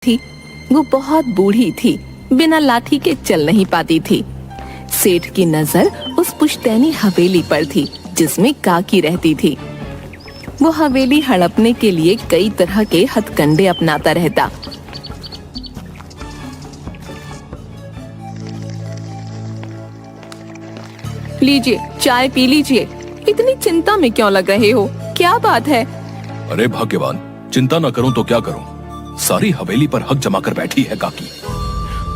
थी। वो बहुत बूढ़ी थी, बिना लाठी के चल नहीं पाती थी। सेठ की नजर उस पुश्तैनी हवेली पर थी जिसमें काकी रहती थी। वो हवेली हड़पने के लिए कई तरह के हथकंडे अपनाता रहता। लीजिए, चाय पी लीजिए। इतनी चिंता में क्यों लग रहे हो? क्या बात है? अरे भाग्यवान, चिंता न करूं तो क्या करूं? सारी हवेली पर हक जमा कर बैठी है काकी।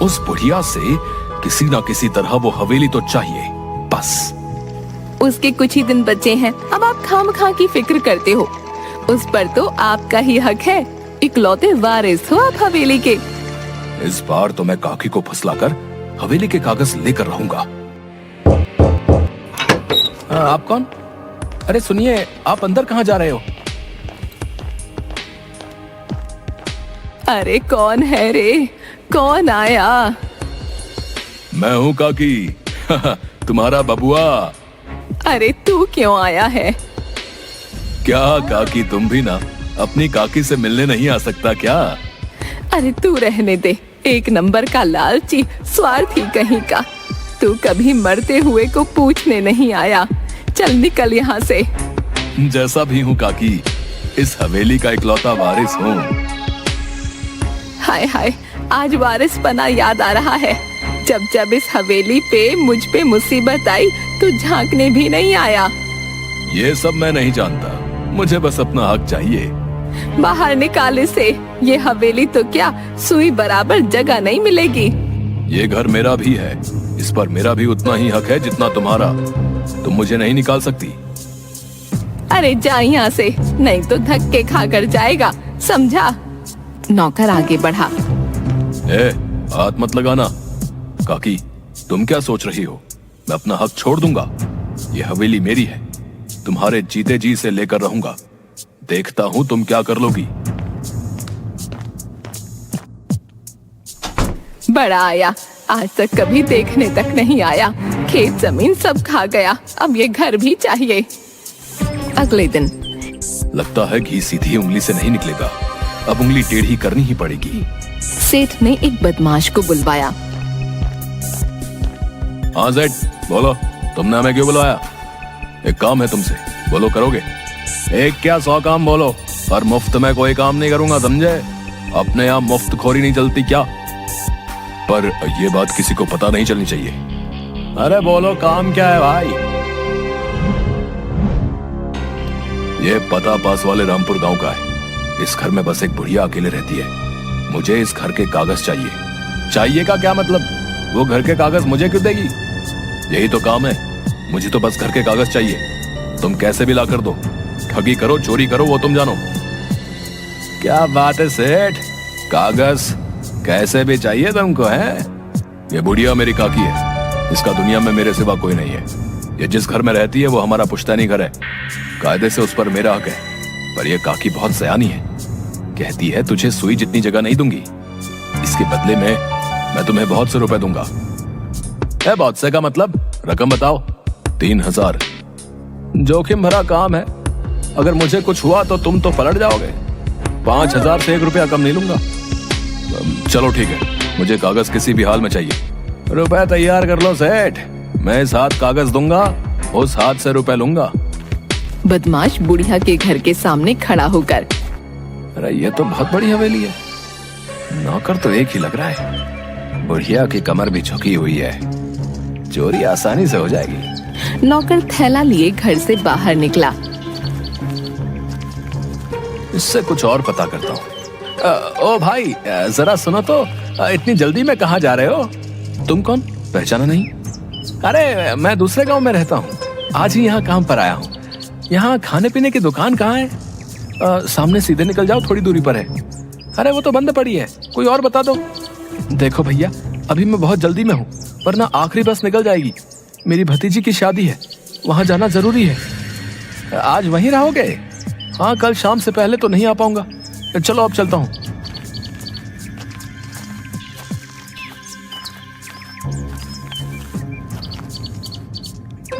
उस बुढ़िया से किसी ना किसी तरह वो हवेली तो चाहिए, बस। उसके कुछ ही दिन बचे हैं, अब आप खामखा की फिक्र करते हो। उस पर तो आपका ही हक है। इकलौते वारिस हो आप हवेली के। इस बार तो मैं काकी को फुसलाकर हवेली के कागज लेकर रहूंगा। आप कौन? अरे सुनिए, आप अंदर कहाँ जा रहे हो? अरे कौन है रे? कौन आया? मैं हूँ काकी, तुम्हारा बबुआ। अरे तू क्यों आया है? क्या काकी, तुम भी ना अपनी काकी से मिलने नहीं आ सकता क्या? अरे तू रहने दे, एक नंबर का लालची स्वार्थी कहीं का। तू कभी मरते हुए को पूछने नहीं आया। चल निकल यहाँ से। जैसा भी हूँ काकी, इस हवेली का इकलौता वारिस हूँ। हाय हाय, आज वारिस पना याद आ रहा है। जब जब इस हवेली पे मुझ पे मुसीबत आई तो झांकने भी नहीं आया। ये सब मैं नहीं जानता, मुझे बस अपना हक चाहिए। बाहर निकाल इसे। ये हवेली तो क्या सुई बराबर जगह नहीं मिलेगी। ये घर मेरा भी है, इस पर मेरा भी उतना ही हक है जितना तुम्हारा। तुम मुझे नहीं निकाल सकती। अरे जा यहाँ से, नहीं तो धक्के खाकर जाएगा, समझा? नौकर आगे बढ़ा। हाथ मत लगाना। काकी, तुम क्या सोच रही हो? मैं अपना हक छोड़ दूंगा? ये हवेली मेरी है, तुम्हारे जीते जी से लेकर रहूंगा। देखता हूँ तुम क्या कर लोगी। बड़ा आया, आज तक कभी देखने तक नहीं आया। खेत जमीन सब खा गया, अब ये घर भी चाहिए। अगले दिन। लगता है घी सीधी उंगली से नहीं निकलेगा, अब उंगली टेढ़ी करनी ही पड़ेगी। सेठ ने एक बदमाश को बुलवाया। हाँ सेठ, बोलो, तुमने हमें क्यों बुलाया? एक काम है तुमसे, बोलो करोगे? एक क्या 100 काम बोलो, पर मुफ्त में कोई काम नहीं करूंगा, समझे? अपने यहाँ मुफ्त खोरी नहीं चलती क्या? पर ये बात किसी को पता नहीं चलनी चाहिए। अरे बोलो, काम क्या है भाई? ये पता पास वाले रामपुर गांव का है। इस घर में बस एक बुढ़िया अकेले रहती है। मुझे इस घर के कागज चाहिए। चाहिए का क्या मतलब? वो घर के कागज मुझे क्यों देगी? यही तो काम है, मुझे तो बस घर के कागज चाहिए। तुम कैसे भी ला कर दो, ठगी करो, चोरी करो, वो तुम जानो। क्या बात है सेठ, कागज कैसे भी चाहिए तुमको, है? ये बुढ़िया मेरी काकी है, इसका दुनिया में मेरे सिवा कोई नहीं है। ये जिस घर में रहती है वो हमारा पुश्तैनी घर है, कायदे से उस पर मेरा हक है। पर ये काकी बहुत सयानी है, कहती है तुझे सुई जितनी जगह नहीं दूंगी, इसके बदले में मैं तुम्हें बहुत से रुपए दूंगा। बहुत से का मतलब? रकम बताओ। 3000। जोखिम भरा काम है, अगर मुझे कुछ हुआ तो तुम तो पलट जाओगे। 5000 से 1 रुपया कम नहीं लूंगा। चलो ठीक है, मुझे कागज किसी भी हाल में चाहिए। रुपए तैयार कर लो सेठ, मैं इस हाथ कागज दूंगा, उस हाथ से रुपए लूंगा। बदमाश बुढ़िया के घर के सामने खड़ा होकर। अरे ये तो बहुत बड़ी हवेली है, नौकर तो एक ही लग रहा है। बुढ़िया की कमर भी झुकी हुई है, चोरी आसानी से हो जाएगी। नौकर थैला लिए घर से बाहर निकला। इससे कुछ और पता करता हूँ। ओ भाई, जरा सुनो तो, इतनी जल्दी में कहाँ जा रहे हो? तुम कौन, पहचाना नहीं? अरे मैं दूसरे गांव में रहता हूँ, आज ही यहाँ काम पर आया हूँ। यहाँ खाने पीने की दुकान कहाँ है? सामने सीधे निकल जाओ, थोड़ी दूरी पर है। अरे वो तो बंद पड़ी है, कोई और बता दो। देखो भैया, अभी मैं बहुत जल्दी में हूँ, वरना आखिरी बस निकल जाएगी। मेरी भतीजी की शादी है, वहाँ जाना जरूरी है। आज वहीं रहोगे? हाँ, कल शाम से पहले तो नहीं आ पाऊंगा। चलो अब चलता हूँ।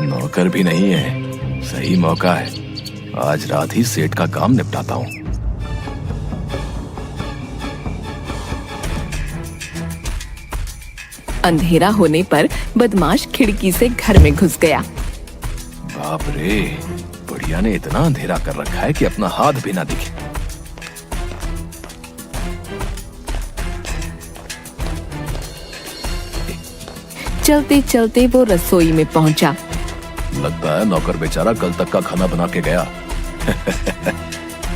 नौकर भी नहीं है, सही मौका है, आज रात ही सेठ का काम निपटाता हूँ। अंधेरा होने पर बदमाश खिड़की से घर में घुस गया। बाप रे, बुढ़िया ने इतना अंधेरा कर रखा है कि अपना हाथ भी ना दिखे। चलते चलते वो रसोई में पहुंचा। लगता है नौकर बेचारा कल तक का खाना बना के गया।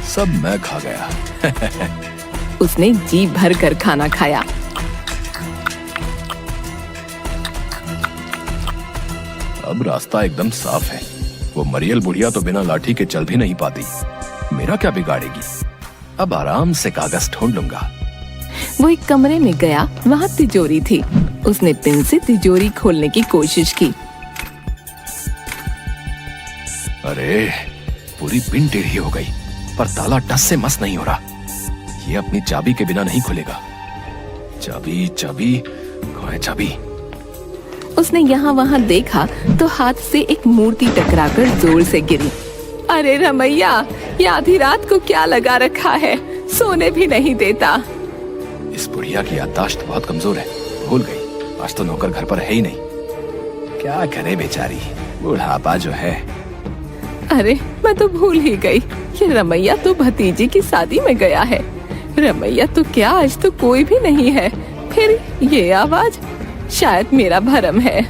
सब मैं खा गया। उसने जी भर कर खाना खाया। अब रास्ता एकदम साफ है। वो मरियल बुढ़िया तो बिना लाठी के चल भी नहीं पाती। मेरा क्या बिगाड़ेगी? अब आराम से कागज ढूंढ लूंगा। वो एक कमरे में गया, वहाँ तिजोरी थी। उसने पिन से तिजोरी खोलने की कोशिश की। अरे, पूरी पिन टेढ़ी हो गई, पर ताला टस से मस नहीं हो रहा। ये अपनी चाबी के बिना नहीं खुलेगा। चाबी चाबी कहाँ है चाबी? उसने यहाँ वहाँ देखा तो हाथ से एक मूर्ति टकराकर जोर से गिरी। अरे रमैया, ये आधी रात को क्या लगा रखा है? सोने भी नहीं देता। इस बुढ़िया की याददाश्त बहुत कमजोर है, भूल गई। आज तो नौकर घर पर है ही नहीं। क्या करे बेचारी, बुढ़ापा जो है। अरे मैं तो भूल ही गई, ये रमैया तो भतीजी की शादी में गया है। रमैया तो क्या, आज तो कोई भी नहीं है। फिर ये आवाज, शायद मेरा भरम है।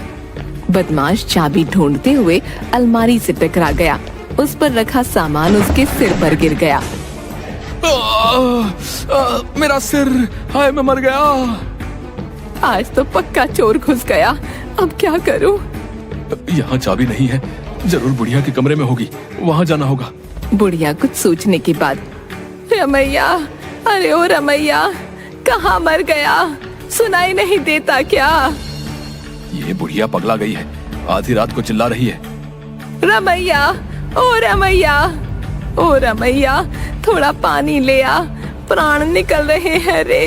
बदमाश चाबी ढूंढते हुए अलमारी से टकरा गया। उस पर रखा सामान उसके सिर पर गिर गया। मेरा सिर, हाय मैं मर गया। आज तो पक्का चोर घुस गया, अब क्या करूं? यहाँ चाबी नहीं है, जरूर बुढ़िया के कमरे में होगी, वहाँ जाना होगा। बुढ़िया कुछ सोचने के बाद, रमैया, अरे ओ रमैया, कहाँ मर गया? सुनाई नहीं देता क्या? ये बुढ़िया पगला गई है, आधी रात को चिल्ला रही है। रमैया, ओ रमैया, ओ रमैया, थोड़ा पानी ले आ, प्राण निकल रहे हैं रे।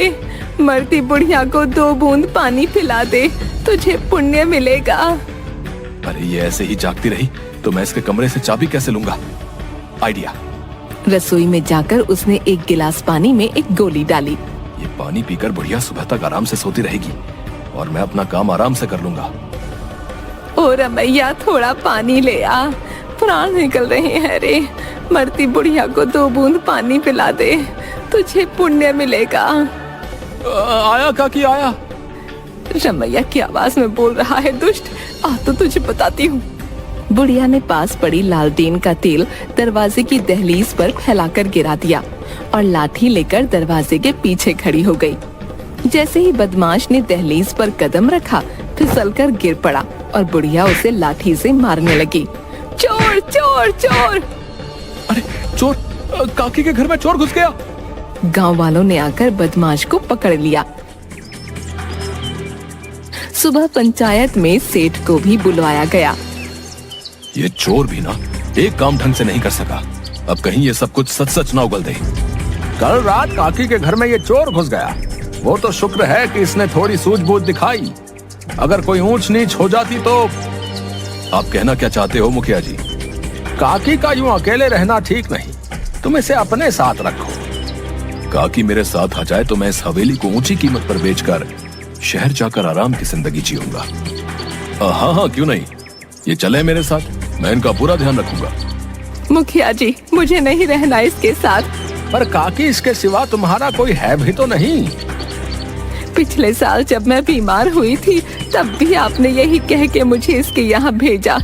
मरती बुढ़िया को 2 बूंद पानी पिला दे, तुझे पुण्य मिलेगा। अरे ये ऐसे ही जागती रही तो मैं इसके कमरे से चाबी कैसे लूंगा? आइडिया। रसोई में जाकर उसने एक गिलास पानी में एक गोली डाली। ये पानी पीकर बुढ़िया सुबह तक आराम से सोती रहेगी और मैं अपना काम आराम से कर लूंगा। ओ रमैया, थोड़ा पानी ले आ, प्राण निकल रहे हैं रे। मरती बुढ़िया को 2 बूंद पानी पिला दे, तुझे पुण्य मिलेगा। आया काकी आया। रमैया की आवाज में बोल रहा है दुष्ट, आ तो तुझे बताती हूँ। बुढ़िया ने पास पड़ी लालटेन का तेल दरवाजे की दहलीज पर फैलाकर गिरा दिया और लाठी लेकर दरवाजे के पीछे खड़ी हो गई। जैसे ही बदमाश ने दहलीज पर कदम रखा, फिसलकर गिर पड़ा और बुढ़िया उसे लाठी से मारने लगी। चोर चोर चोर! अरे चोर, काकी के घर में चोर घुस गया। गांव वालों ने आकर बदमाश को पकड़ लिया। सुबह पंचायत में सेठ को भी बुलवाया गया। ये चोर भी ना एक काम ढंग से नहीं कर सका। अब कहीं ये सब कुछ सच सच ना उगल दे। कल रात काकी के घर में ये चोर घुस गया। वो तो शुक्र है कि इसने थोड़ी सूझबूझ दिखाई, अगर कोई ऊंच नीच हो जाती तो। आप कहना क्या चाहते हो मुखिया जी? काकी का यूं अकेले रहना ठीक नहीं, तुम इसे अपने साथ रखो। काकी मेरे साथ आ जाए तो मैं इस हवेली को ऊंची कीमत पर बेचकर शहर जाकर आराम की जिंदगी जीऊंगा। हाँ हाँ, क्यों नहीं, ये चले मेरे साथ, मैं इनका पूरा ध्यान रखूंगा। मुखिया जी, मुझे नहीं रहना इसके साथ। पर काकी, इसके सिवा तुम्हारा कोई है भी तो नहीं। पिछले साल जब मैं बीमार हुई थी, तब भी आपने यही कह के मुझे इसके यहाँ भेजा।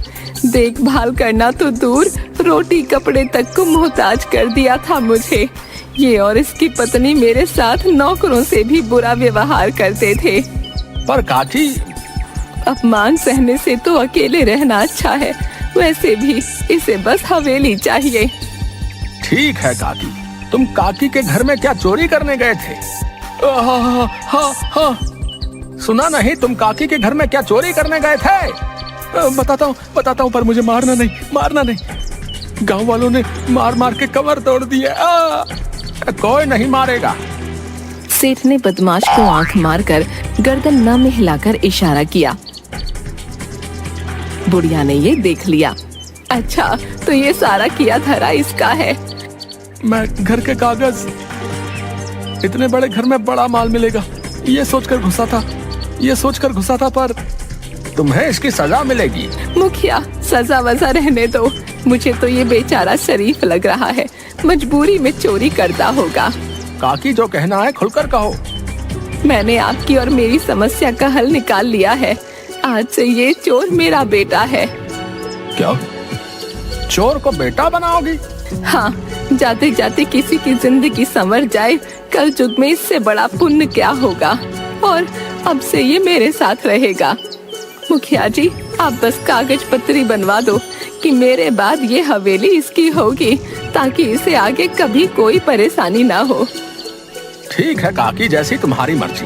देखभाल करना तो दूर, रोटी कपड़े तक को मोहताज कर दिया था मुझे। ये और इसकी पत्नी मेरे साथ नौकरों से भी बुरा व्यवहार करते थे। पर काकी, अपमान सहने से तो अकेले रहना अच्छा है। वैसे भी इसे बस हवेली चाहिए। ठीक है काकी, तुम काकी के घर में क्या चोरी करने गए थे? हाँ, सुना नहीं, तुम काकी के घर में क्या चोरी करने गए थे? बताता हूँ, पर मुझे मारना नहीं। गांव वालों ने मार मार के कमर तोड़ दी है। कोई नहीं मारेगा। सेठ ने बदमाश को आंख मारकर गर्दन न में हिलाकर इशारा किया। बुढ़िया ने ये देख लिया। अच्छा, तो ये सारा किया धरा इसका है। मैं घर के कागज, इतने बड़े घर में बड़ा माल मिलेगा, ये सोचकर घुसा था। ये सोचकर घुसा था, पर तुम्हें इसकी सजा मिलेगी। मुखिया, सजा वजा रहने दो। मुझे तो ये बेचारा शरीफ लग रहा है, मजबूरी में चोरी करता होगा। काकी जो कहना है खुलकर कहो। मैंने आपकी और मेरी समस्या का हल निकाल लिया है। आज से ये चोर मेरा बेटा है। क्या? चोर को बेटा बनाओगी? हाँ, जाते जाते किसी की जिंदगी संवर जाए, कल युग में इससे बड़ा पुण्य क्या होगा। और अब से ये मेरे साथ रहेगा। मुखिया जी, आप बस कागज पत्री बनवा दो कि मेरे बाद ये हवेली इसकी होगी, ताकि इसे आगे कभी कोई परेशानी ना हो। ठीक है काकी, जैसी तुम्हारी मर्जी।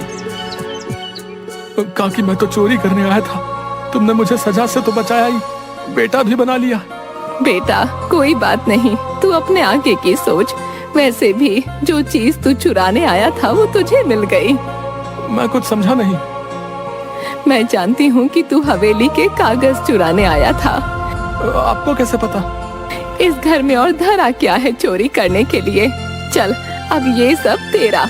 काकी, मैं तो चोरी करने आया था, तुमने मुझे सजा से तो बचाया ही, बेटा भी बना लिया। बेटा, कोई बात नहीं, तू अपने आगे की सोच। वैसे भी जो चीज तू चुराने आया था वो तुझे मिल गई। मैं कुछ समझा नहीं। मैं जानती हूँ कि तू हवेली के कागज चुराने आया था। आपको कैसे पता? इस घर में और धरा क्या है चोरी करने के लिए। चल, अब ये सब तेरा।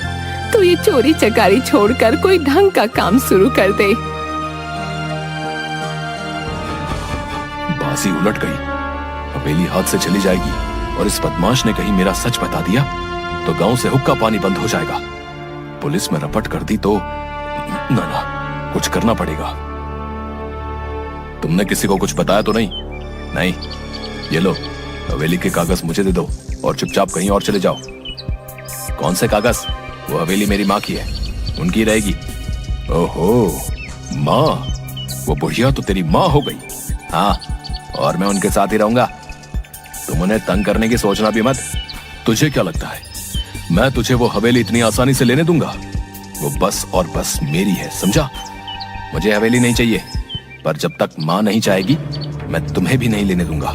तू ये चोरी चकारी छोड़कर कोई ढंग का काम शुरू कर दे। बाजी उलट गई। हवेली हाथ से चली जाएगी और इस बदमाश ने कहीं मेरा सच बता दिया तो गांव से हुक्का पानी बंद हो जाएगा। पुलिस में रपट कर दी तो ना, कुछ करना पड़ेगा। तुमने किसी को कुछ बताया तो नहीं? नहीं। ये लो, हवेली के कागज मुझे दे दो और चुपचाप कहीं और चले जाओ। कौन से कागज? वो हवेली मेरी माँ की है, उनकी रहेगी। ओहो, माँ? वो बुढ़िया तो तेरी माँ हो गई। हाँ, और मैं उनके साथ ही रहूंगा। तुम उन्हें तंग करने की सोचना भी मत। तुझे क्या लगता है मैं तुझे वो हवेली इतनी आसानी से लेने दूंगा? वो बस और बस मेरी है, समझा? मुझे हवेली नहीं चाहिए, पर जब तक माँ नहीं चाहेगी मैं तुम्हें भी नहीं लेने दूंगा।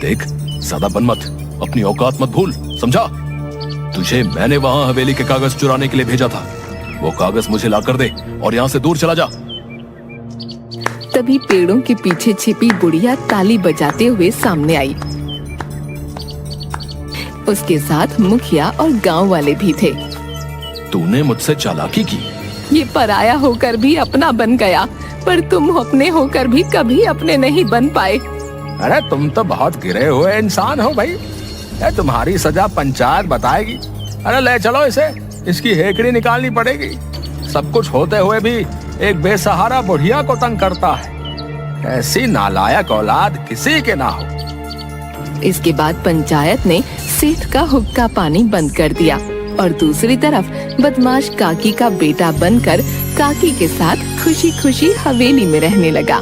देख, ज्यादा बन मत, अपनी औकात मत भूल, समझा? तुझे मैंने वहां हवेली के कागज चुराने के लिए भेजा था। वो कागज मुझे ला कर दे और यहाँ से दूर चला जा। तभी पेड़ों के पीछे छिपी बुढ़िया ताली बजाते हुए सामने आई। उसके साथ मुखिया और गांव वाले भी थे। तूने मुझसे चालाकी की। ये पराया होकर भी अपना बन गया, पर तुम अपने होकर भी कभी अपने नहीं बन पाए। अरे तुम तो बहुत गिरे हुए इंसान हो भाई। तुम्हारी सजा पंचायत बताएगी। अरे ले चलो इसे, इसकी हेकड़ी निकालनी पड़ेगी। सब कुछ होते हुए भी एक बेसहारा बुढ़िया को तंग करता है। ऐसी नालायक औलाद किसी के ना हो। इसके बाद पंचायत ने सेठ का हुक्का पानी बंद कर दिया और दूसरी तरफ बदमाश काकी का बेटा बनकर काकी के साथ खुशी खुशी हवेली में रहने लगा।